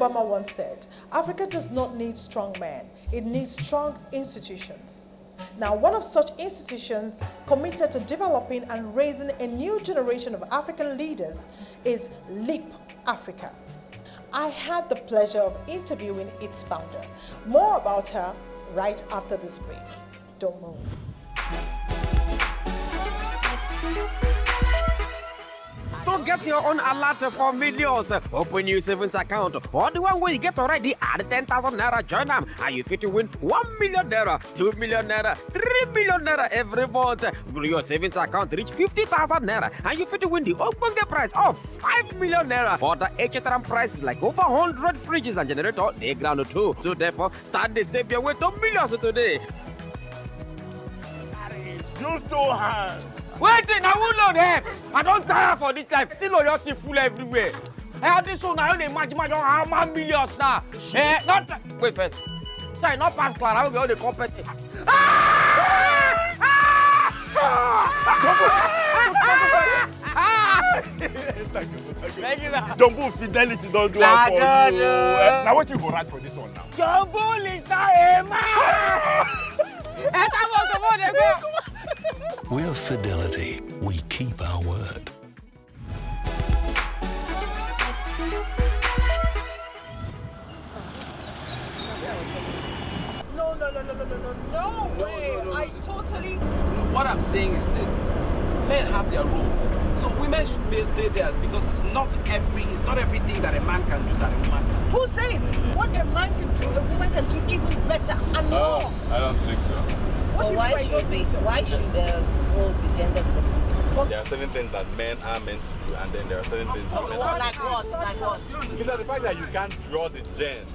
Obama once said, Africa does not need strong men, it needs strong institutions. Now, one of such institutions committed to developing and raising a new generation of African leaders is LEAP Africa. I had the pleasure of interviewing its founder. More about her right after this break. Don't move. To get your own alert for millions, open your savings account or the one where you get already at 10,000 naira. Join them and you fit to win 1 million naira, 2 million naira, 3 million naira every month. Your savings account reach 50,000 naira and you fit to win the open prize of 5 million naira. Other HTRM prices like over 100 fridges and generator, they ground too. So therefore, start the save your way to millions today. Use two hands. Wait, I won't load help. I don't tire for this life. See loyalty full everywhere. Hey, this one I only imagine how many millions now. Hey, not wait first. Sorry, not pass Clara. I will go the competition. Thank you. Jumbo Fidelity don't do that for you. Now what you go write for this one now? Jumbo Lista Emma. We're Fidelity. We keep our word. No way. I totally... What I'm saying is this. Men have their roles. So women should play theirs because it's not everything that a man can do that a woman can do. Who says what a man can do, a woman can do even better and more? I don't think so. Why should roles be gender specific? There are certain things that men are meant to do, and then there are certain things women are Like what? Because the fact that you can't draw the gen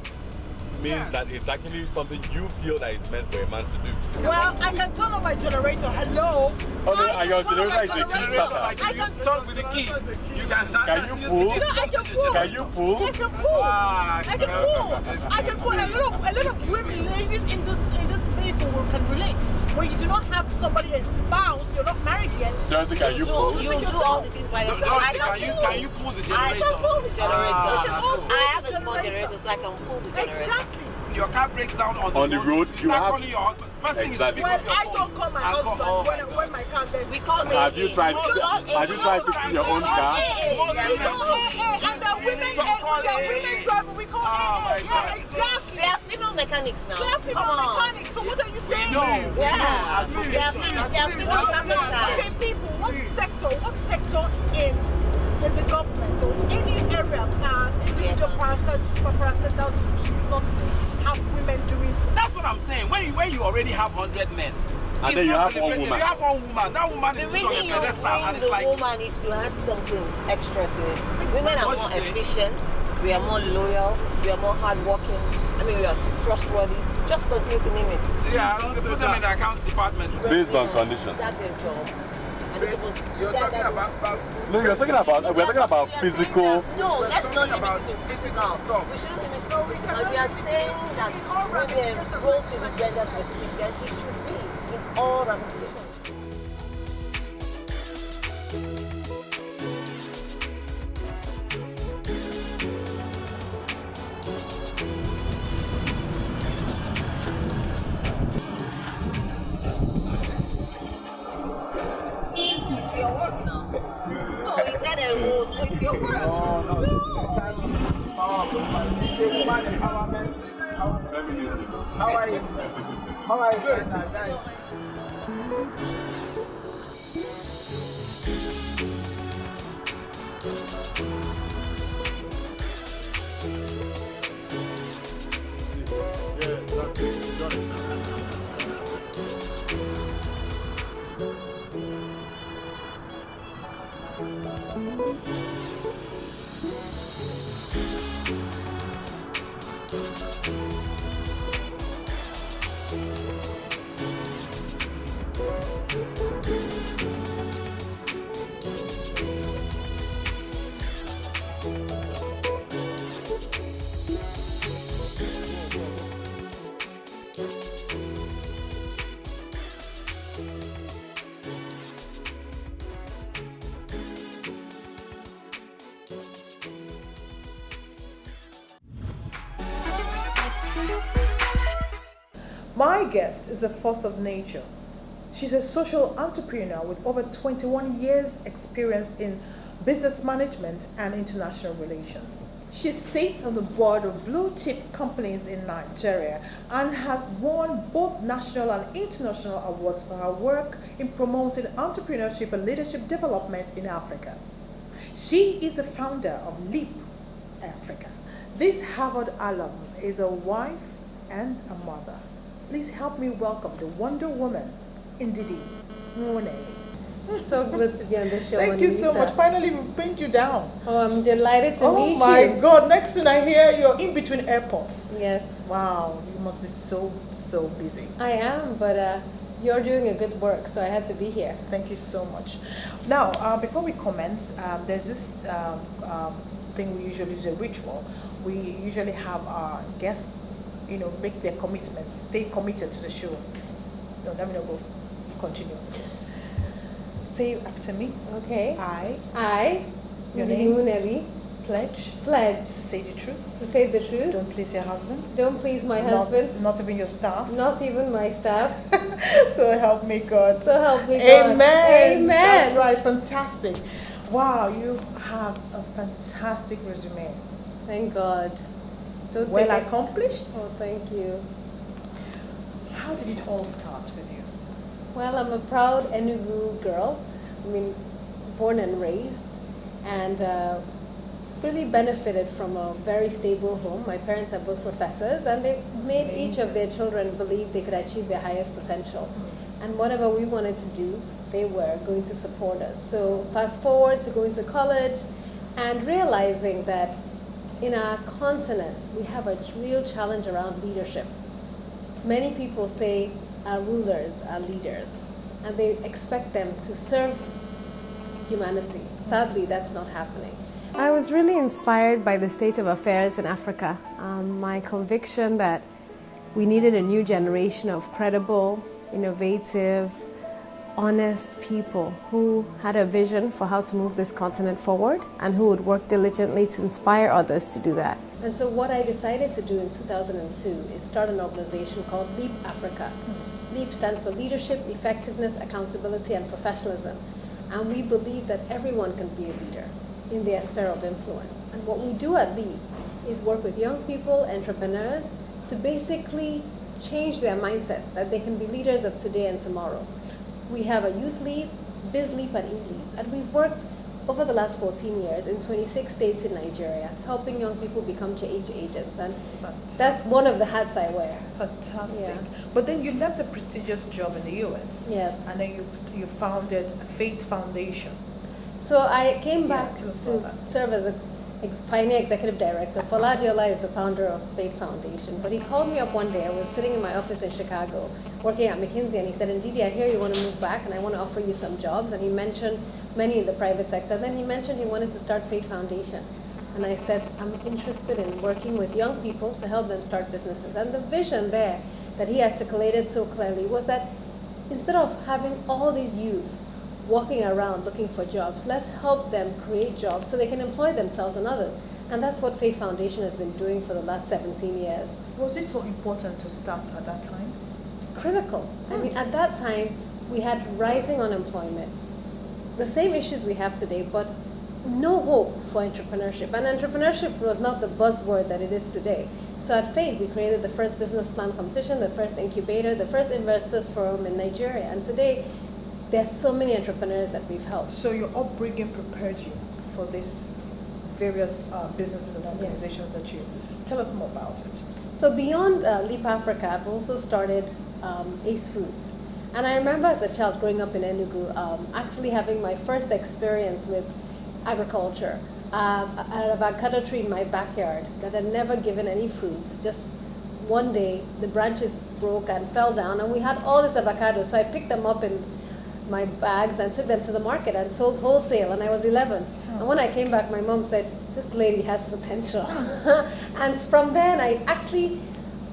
means that it's actually something you feel that is meant for a man to do. Well, I can turn on my generator. Hello. Oh no, and your generator is the key starter. I can turn with the key. Can you pull? I can pull. Can you pull? I can pull. I can pull. A lot of women, ladies in this vehicle can relate. Where you do not have somebody, a spouse, you're not married yet. Dorothy, can you pull? You do all the things by yourself. Can you pull the generator? I can pull the generator. I have a small generator. generator, so I can pull the generator. Exactly. Your car breaks down on the road. You have calling your husband. First thing exactly. is Well, I don't call my husband when my car gets. We call me. Have you tried fixing your own car? And the women driver, we call AA. Yeah, exactly. They are female mechanics now. They are female mechanics. So what are you saying? No. Yeah. They are female mechanics. Okay, people, what sector in the government or any area, individual parastatals do you not see have women doing? That's what I'm saying. When you already have 100 men, and then you have one woman. You have one woman. That woman The is reason on a you pedestal, and it's bring the like woman is to add something extra to it. Women are What more you say? efficient, we are more loyal, we are more hardworking. I mean, we are trustworthy. Just continue to name it. yeah, they put them in the accounts department. Based on condition. Start their job. And they're supposed to- You're talking about No, we're talking about physical. No, let's not limit about it to physical physical. stuff. We shouldn't limit it. And we are saying that women roles should be gender specific, then it should be in all ramifications. It's your work now. No, he said a role, so it's your work. How are you? How are you? Good. My guest is a force of nature. She's a social entrepreneur with over 21 years experience in business management and international relations. She sits on the board of blue chip companies in Nigeria and has won both national and international awards for her work in promoting entrepreneurship and leadership development in Africa. She is the founder of Leap Africa. This Harvard alum is a wife and a mother. Please help me welcome the Wonder Woman, Ndidi Nwuneli. It's so good to be on the show. Thank you so Monalisa. much. Finally, we've pinned you down. Oh, I'm delighted to meet Oh you. my God! Next thing I hear, you're in between airports. Yes. Wow, you must be so busy. I am, but you're doing a good work, so I had to be here. Thank you so much. Now, before we commence, there's this thing we usually use, a ritual. We usually have our guests, make their commitments, stay committed to the show. No, let me not go. Continue. Say after me. Okay. I, your Ndidi name, Nwuneli, pledge pledge to say the truth. to say the truth. Don't please your husband. Don't please my husband. Not even your staff. Not even my staff. So help me God. So help me God. Amen. Amen. That's right. Fantastic. Wow, you have a fantastic resume. Thank God. Don't Well think accomplished. Oh, thank you. How did it all start with you? Well, I'm a proud Enugu girl. I mean, born and raised, and really benefited from a very stable home. My parents are both professors, and they made each of their children believe they could achieve their highest potential. And whatever we wanted to do, they were going to support us. So fast forward to going to college and realizing that in our continent, we have a real challenge around leadership. Many people say our rulers are leaders, and they expect them to serve humanity. Sadly, that's not happening. I was really inspired by the state of affairs in Africa. My conviction that we needed a new generation of credible, innovative, honest people who had a vision for how to move this continent forward and who would work diligently to inspire others to do that. And so what I decided to do in 2002 is start an organization called Leap Africa. LEAP stands for Leadership, Effectiveness, Accountability, and Professionalism. And we believe that everyone can be a leader in their sphere of influence. And what we do at LEAP is work with young people, entrepreneurs, to basically change their mindset, that they can be leaders of today and tomorrow. We have a Youth Leap, Biz Leap, and E-Leap. And we've worked over the last 14 years in 26 states in Nigeria, helping young people become change agents. And that's one of the hats I wear. Fantastic. Yeah. But then you left a prestigious job in the US. Yes. And then you founded a Faith Foundation. So I came back tell us to about that. serve as a pioneer executive director. Faladiola is the founder of Faith Foundation. But he called me up one day. I was sitting in my office in Chicago working at McKinsey, and he said, Ndidi, I hear you want to move back and I want to offer you some jobs. And he mentioned many in the private sector. And then he mentioned he wanted to start Faith Foundation. And I said, I'm interested in working with young people to help them start businesses. And the vision there that he articulated so clearly was that instead of having all these youth walking around looking for jobs, let's help them create jobs so they can employ themselves and others. And that's what Faith Foundation has been doing for the last 17 years. Was it so important to start at that time? Critical. I mean, at that time, we had rising unemployment, the same issues we have today, but no hope for entrepreneurship. And entrepreneurship was not the buzzword that it is today. So at Faith, we created the first business plan competition, the first incubator, the first investors forum in Nigeria. And today, there's so many entrepreneurs that we've helped. So your upbringing prepared you for these various businesses and organizations that you... Tell us more about it. So beyond Leap Africa, I've also started Ace Foods. And I remember as a child growing up in Enugu, actually having my first experience with agriculture. I had an avocado tree in my backyard that had never given any fruits. Just one day, the branches broke and fell down, and we had all this avocado. So I picked them up in my bags and took them to the market and sold wholesale, and I was 11. And when I came back, my mom said, this lady has potential. And from then, I actually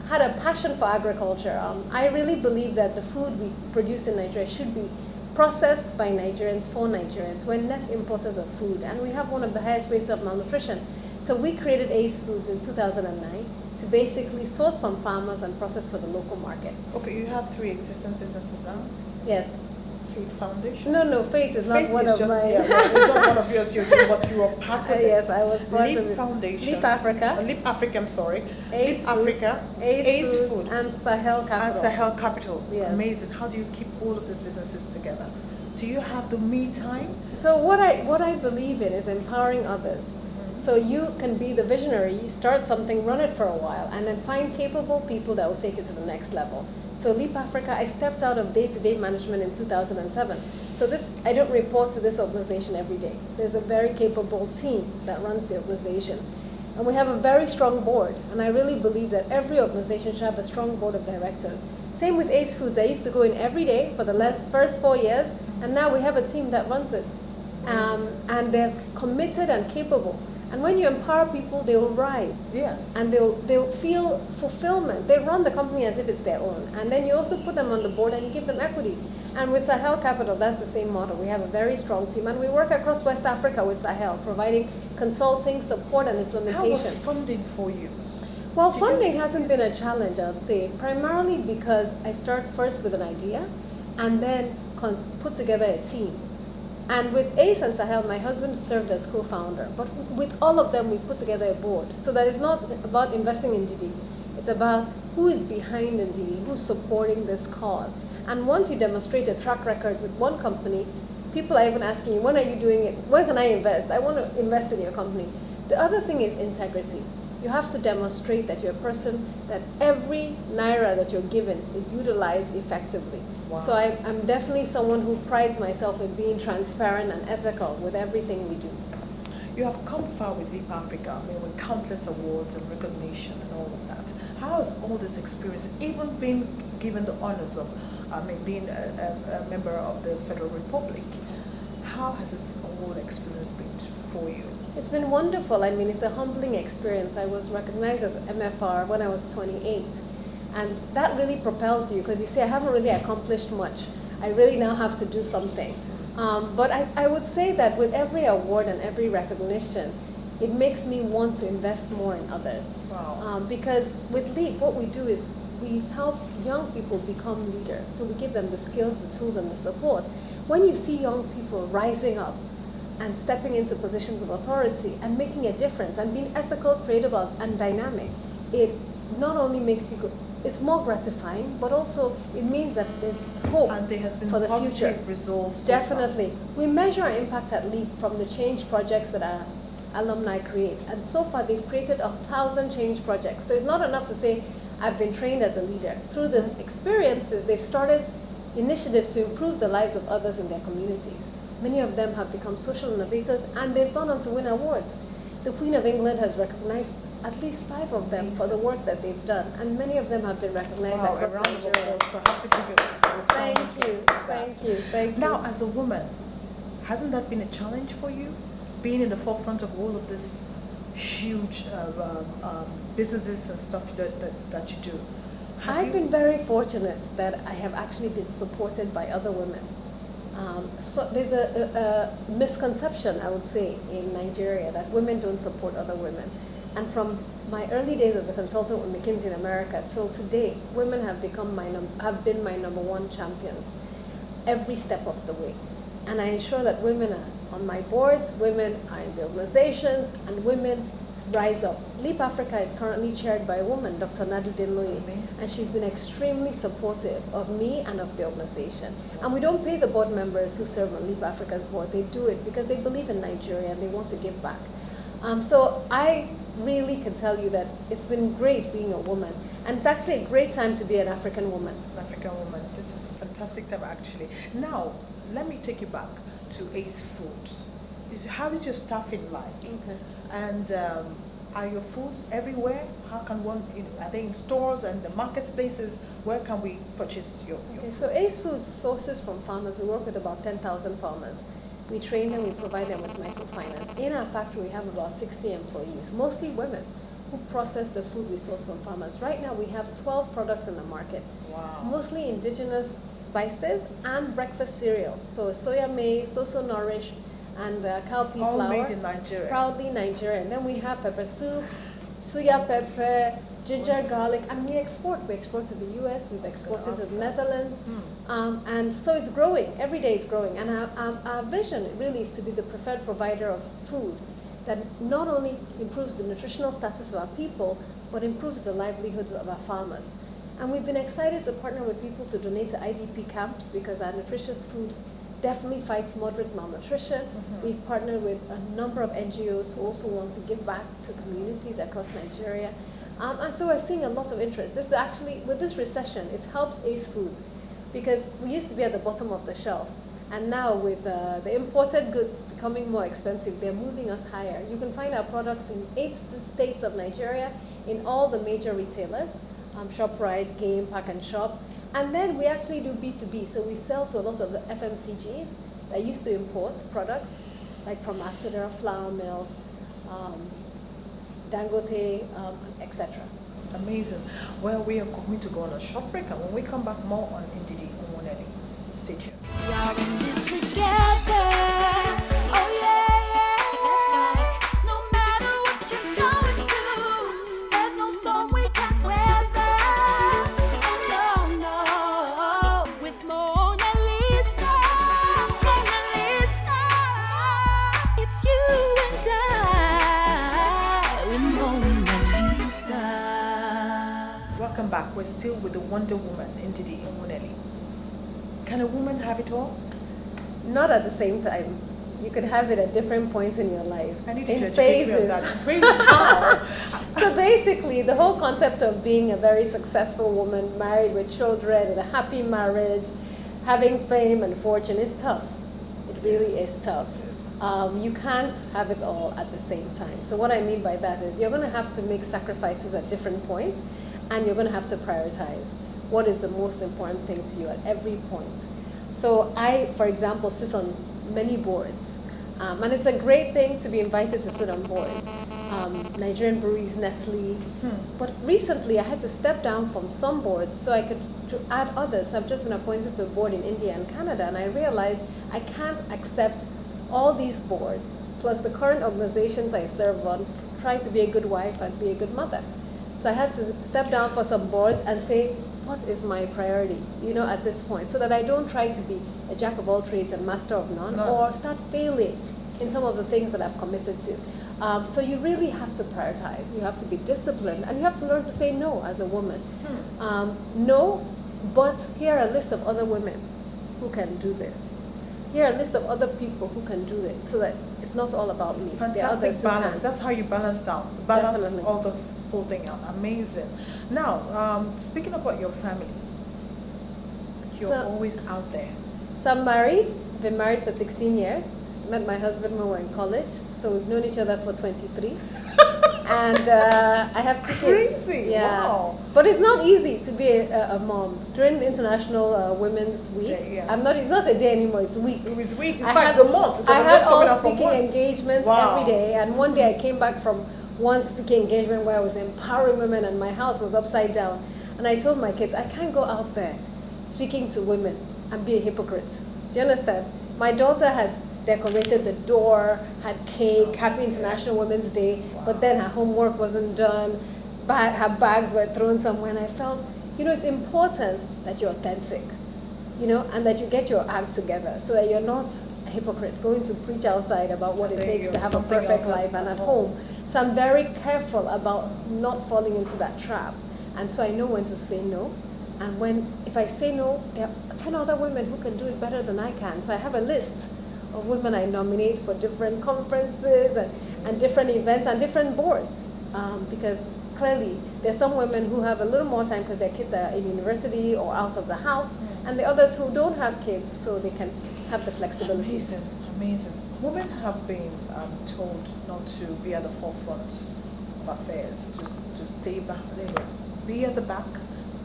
had a passion for agriculture. I really believe that the food we produce in Nigeria should be processed by Nigerians for Nigerians. We're net importers of food, and we have one of the highest rates of malnutrition. So we created Ace Foods in 2009, to basically source from farmers and process for the local market. Okay, you have 3 existing businesses now. Yes. Faith Foundation. No, Faith is not Faith one is of just, mine. yeah, it's not one of yours. But you are part of it. Yes, I was part Leap of it. Foundation. Leap Africa. Leap Africa. I'm sorry. Ace Leap Africa. Ace Food. And Sahel Capital. And Sahel Capital. Yes. Amazing. How do you keep all of these businesses together? Do you have the me time? So what I believe in is empowering others. So you can be the visionary, you start something, run it for a while, and then find capable people that will take it to the next level. So Leap Africa, I stepped out of day-to-day management in 2007. So I don't report to this organization every day. There's a very capable team that runs the organization. And we have a very strong board. And I really believe that every organization should have a strong board of directors. Same with Ace Foods. I used to go in every day for the first 4 years, and now we have a team that runs it. And they're committed and capable. And when you empower people, they will rise. Yes. And they'll feel fulfillment. They run the company as if it's their own. And then you also put them on the board and you give them equity. And with Sahel Capital, that's the same model. We have a very strong team. And we work across West Africa with Sahel, providing consulting, support, and implementation. How was funding for you? Well, funding hasn't been a challenge, I would say, primarily because I start first with an idea and then put together a team. And with Ace and Sahel, my husband served as co-founder. But with all of them, we put together a board. So that it's not about investing in Ndidi. It's about who is behind Ndidi, who's supporting this cause. And once you demonstrate a track record with one company, people are even asking you, when are you doing it? When can I invest? I want to invest in your company. The other thing is integrity. You have to demonstrate that you're a person, that every naira that you're given is utilized effectively. Wow. So I'm definitely someone who prides myself in being transparent and ethical with everything we do. You have come far with Leap Africa, I mean, with countless awards and recognition and all of that. How has all this experience, even being given the honors of, being a member of the Federal Republic, how has this whole experience been for you? It's been wonderful. I mean, it's a humbling experience. I was recognized as MFR when I was 28. And that really propels you because you say, I haven't really accomplished much. I really now have to do something. But I would say that with every award and every recognition, it makes me want to invest more in others. Wow. Because with LEAP, what we do is we help young people become leaders. So we give them the skills, the tools, and the support. When you see young people rising up and stepping into positions of authority and making a difference and being ethical, creative, and dynamic, it not only makes you it's more gratifying, but also it means that there's hope and there has been for the positive future. Results. Definitely. We measure our impact at LEAP from the change projects that our alumni create. And so far, they've created 1,000 change projects. So it's not enough to say, I've been trained as a leader. Through the experiences, they've started initiatives to improve the lives of others in their communities. Many of them have become social innovators, and they've gone on to win awards. The Queen of England has recognized at least 5 of them for the work that they've done, and many of them have been recognized across Nigeria. So I have to give you a Thank you. Now, as a woman, hasn't that been a challenge for you? Being in the forefront of all of this huge businesses and stuff that you do. I've been very fortunate that I have actually been supported by other women. So there's a misconception, I would say, in Nigeria that women don't support other women. And from my early days as a consultant with McKinsey in America till today, women have been my #1 champions every step of the way. And I ensure that women are on my boards, women are in the organizations, and women rise up. Leap Africa is currently chaired by a woman, Dr. Ndidi Nwuneli, and she's been extremely supportive of me and of the organization. And we don't pay the board members who serve on Leap Africa's board. They do it because they believe in Nigeria and they want to give back. So I really can tell you that it's been great being a woman. And it's actually a great time to be an African woman. An African woman. This is a fantastic time, actually. Now, let me take you back to Ace Foods. How is your staffing like? Okay. And are your foods everywhere? How can one, are they in stores and the marketplaces? Where can we purchase your Okay, so Ace Foods sources from farmers. We work with about 10,000 farmers. We train them, we provide them with microfinance. In our factory, we have about 60 employees, mostly women, who process the food we source from farmers. Right now, we have 12 products in the market. Wow. Mostly indigenous spices and breakfast cereals. So soya maize, Soso Nourish, and cowpea flour. All made in Nigeria. Proudly Nigerian. Then we have pepper soup, suya pepper, ginger, garlic, and we export. We export to the US, we've exported to the Netherlands, and so it's growing. Every day it's growing. And our vision really is to be the preferred provider of food that not only improves the nutritional status of our people, but improves the livelihoods of our farmers. And we've been excited to partner with people to donate to IDP camps because our nutritious food definitely fights moderate malnutrition. We've partnered with a number of NGOs who also want to give back to communities across Nigeria. And so we're seeing a lot of interest. This actually, with this recession, it's helped Ace Foods because we used to be at the bottom of the shelf. And now with the imported goods becoming more expensive, they're moving us higher. You can find our products in 8 states of Nigeria, in all the major retailers, ShopRite, Game, Pack and Shop. And then we actually do B2B, so we sell to a lot of the FMCGs that used to import products, like from Acidera, flour mills, Dangote, etc. Amazing. Well, we are going to go on a short break, and when we come back, more on Ndidi Nwuneli. Stay tuned. We are in this together. Oh yeah. No matter what you're going through, there's no storm we can't weather. Oh no. With Monalisa, it's you and I. With Monalisa. Welcome back. We're still with the Wonder Woman, Ndidi Nwuneli. Can a woman have it all? Not at the same time. You could have it at different points in your life. I need to in educate me on phases. that. Phases how? So basically, the whole concept of being a very successful woman, married with children, in a happy marriage, having fame and fortune is tough. It really is tough. You can't have it all at the same time. So what I mean by that is you're going to have to make sacrifices at different points, and you're going to have to prioritize what is the most important thing to you at every point. So I, for example, sit on many boards. And it's a great thing to be invited to sit on boards. Nigerian breweries, Nestle. But recently I had to step down from some boards so I could add others. I've just been appointed to a board in India and Canada, and I realized I can't accept all these boards, plus the current organizations I serve on, try to be a good wife and be a good mother. So I had to step down for some boards and say, what is my priority, at this point, so that I don't try to be a jack of all trades and master of none, or start failing in some of the things that I've committed to. So you really have to prioritize. You have to be disciplined, and you have to learn to say no as a woman. No, but here are a list of other women who can do this. Here are a list of other people who can do it, so that it's not all about me. Fantastic balance. That's how you balance out. Balance all this whole thing out. Amazing. Now, speaking about your family, you're always out there. So I'm married. Been married for 16 years. Met my husband when we were in college. So we've known each other for 23. And I have 2 kids. Crazy. Yeah. Wow. But it's not easy to be a mom. During the International Women's Week, it's not a day anymore, it's a week. It's week. It's like the month. I had all speaking engagements every day. And one day I came back from one speaking engagement where I was empowering women and my house was upside down. And I told my kids, I can't go out there speaking to women and be a hypocrite. Do you understand? My daughter had decorated the door, had cake, Happy International Women's Day, but then her homework wasn't done, her bags were thrown somewhere, and I felt, it's important that you're authentic, and that you get your act together so that you're not a hypocrite going to preach outside about what it takes to have a perfect life and at home. So I'm very careful about not falling into that trap. And so I know when to say no. And if I say no, there are 10 other women who can do it better than I can. So I have a list of women I nominate for different conferences and different events and different boards. Because clearly there's some women who have a little more time because their kids are in university or out of the house, and the others who don't have kids, so they can have the flexibility. Amazing, amazing. Women have been told not to be at the forefront of affairs, to stay back, be at the back,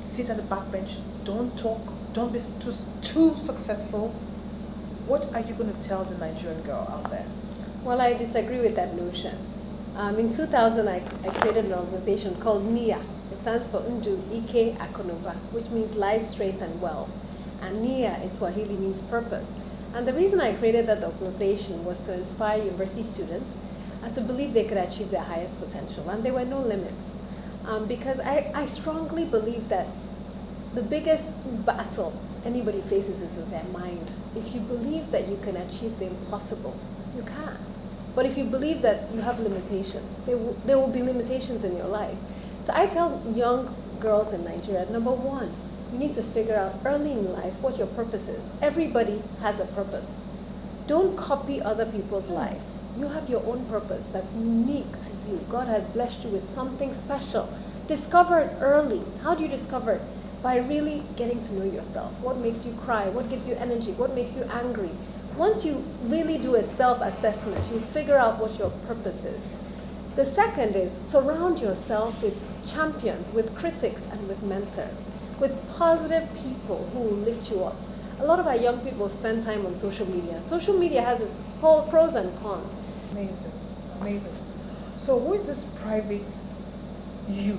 sit at the back bench, don't talk, don't be too successful. What are you going to tell the Nigerian girl out there? Well, I disagree with that notion. In 2000, I created an organization called NIA. It stands for Ndu Ike Akonoba, which means life, strength, and wealth. And NIA in Swahili means purpose. And the reason I created that organization was to inspire university students and to believe they could achieve their highest potential. And there were no limits. because I strongly believe that the biggest battle anybody faces is in their mind. If you believe that you can achieve the impossible, you can. But if you believe that you have limitations, there will be limitations in your life. So I tell young girls in Nigeria, number one, you need to figure out early in life what your purpose is. Everybody has a purpose. Don't copy other people's life. You have your own purpose that's unique to you. God has blessed you with something special. Discover it early. How do you discover it? By really getting to know yourself. What makes you cry? What gives you energy? What makes you angry? Once you really do a self-assessment, you figure out what your purpose is. The second is surround yourself with champions, with critics, and with mentors, with positive people who will lift you up. A lot of our young people spend time on social media. Social media has its whole pros and cons. Amazing, amazing. So who is this private you?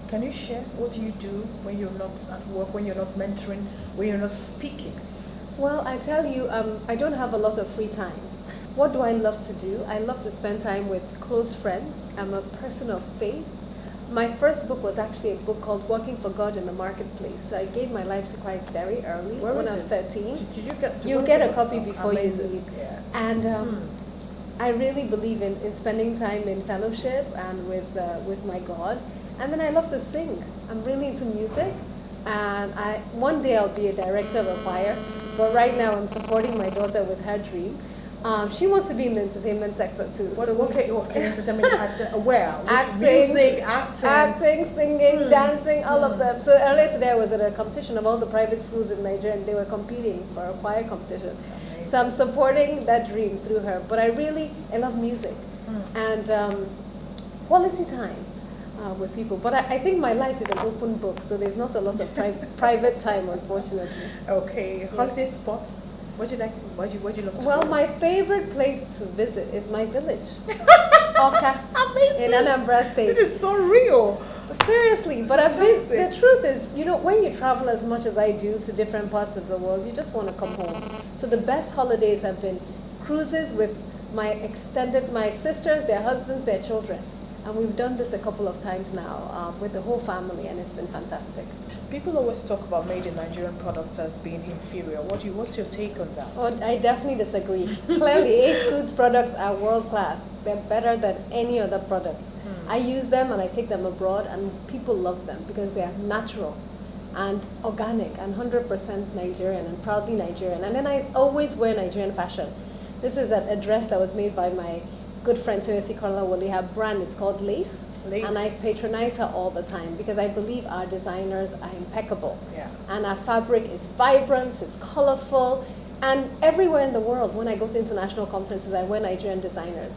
Can you share what do you do when you're not at work, when you're not mentoring, when you're not speaking? Well, I tell you, I don't have a lot of free time. What do I love to do? I love to spend time with close friends. I'm a person of faith. My first book was actually a book called Working for God in the Marketplace. So I gave my life to Christ very early, when I was 13. Did you get? You'll get a copy before you amazing. leave. Yeah. And I really believe in spending time in fellowship and with my God. And then I love to sing. I'm really into music. And one day I'll be a director of a choir. But right now I'm supporting my daughter with her dream. She wants to be in the entertainment sector too. Okay, entertainment, where? Acting, music, acting, singing, dancing, all of them. So earlier today I was at a competition of all the private schools in Nigeria and they were competing for a choir competition. Amazing. So I'm supporting that dream through her. But I love music and quality time with people. But I think my life is an open book, so there's not a lot of private time, unfortunately. Okay, holiday spots. What do you like? What do you love to Well, go? my favorite place to visit is my village, Oka, Amazing. in Anambra State. It is so real. Seriously, but Fantastic. the truth is, when you travel as much as I do to different parts of the world, you just want to come home. So the best holidays have been cruises with my sisters, their husbands, their children. And we've done this a couple of times now with the whole family, and it's been fantastic. People always talk about made in Nigerian products as being inferior. What's your take on that? Oh, I definitely disagree. Clearly, Ace Foods products are world class. They're better than any other products. I use them and I take them abroad, and people love them because they are natural and organic and 100% Nigerian and proudly Nigerian. And then I always wear Nigerian fashion. This is a dress that was made by my good friend Toyosi Karlawole. Her brand is called Lace. And I patronize her all the time because I believe our designers are impeccable. Yeah. And our fabric is vibrant, it's colorful, and everywhere in the world, when I go to international conferences, I wear Nigerian designers.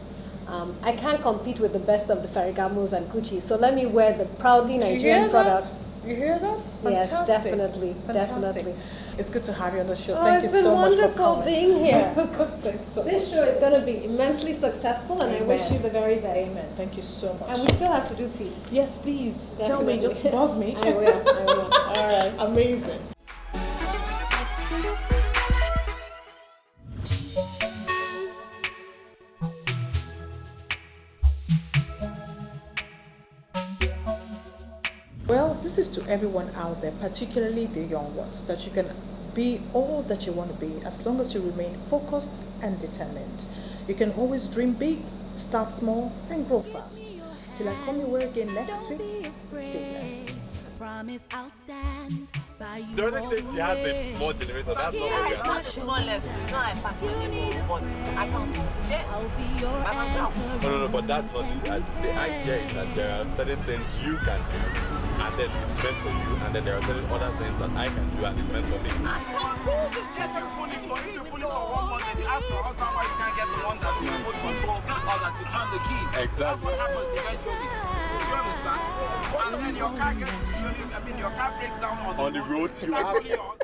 I can't compete with the best of the Ferragamos and Gucci, so let me wear the proudly Nigerian products. You hear that? Yes, Fantastic. definitely, definitely. It's good to have you on the show. Thank you It's been so much for wonderful coming. being here. Thanks so This much. show is going to be immensely successful, and I wish you the very best. Amen. Thank you so much. And we still have to do tea. Yes, please. Tell me, Definitely. just buzz me. I will. All right. Amazing. Well, this is to everyone out there, particularly the young ones, that you can be all that you want to be as long as you remain focused and determined. You can always dream big, start small, and grow fast. Till I come your way again next week, stay blessed. Jordan says she has a small generator. That's not what we It's are. not the smallest. You know I pass my neighbor, but I can't do it by myself. No, but that's not the idea is that there are certain things you can do, and then it's meant for you, and then there are certain other things that I can do, and it's meant for me. If you pull it for 1 month and you ask your husband why you can't get the one that you remote control or that you turn the keys. That's Exactly. what happens eventually. Do you understand? And then your car breaks down On the road, you Start have- calling your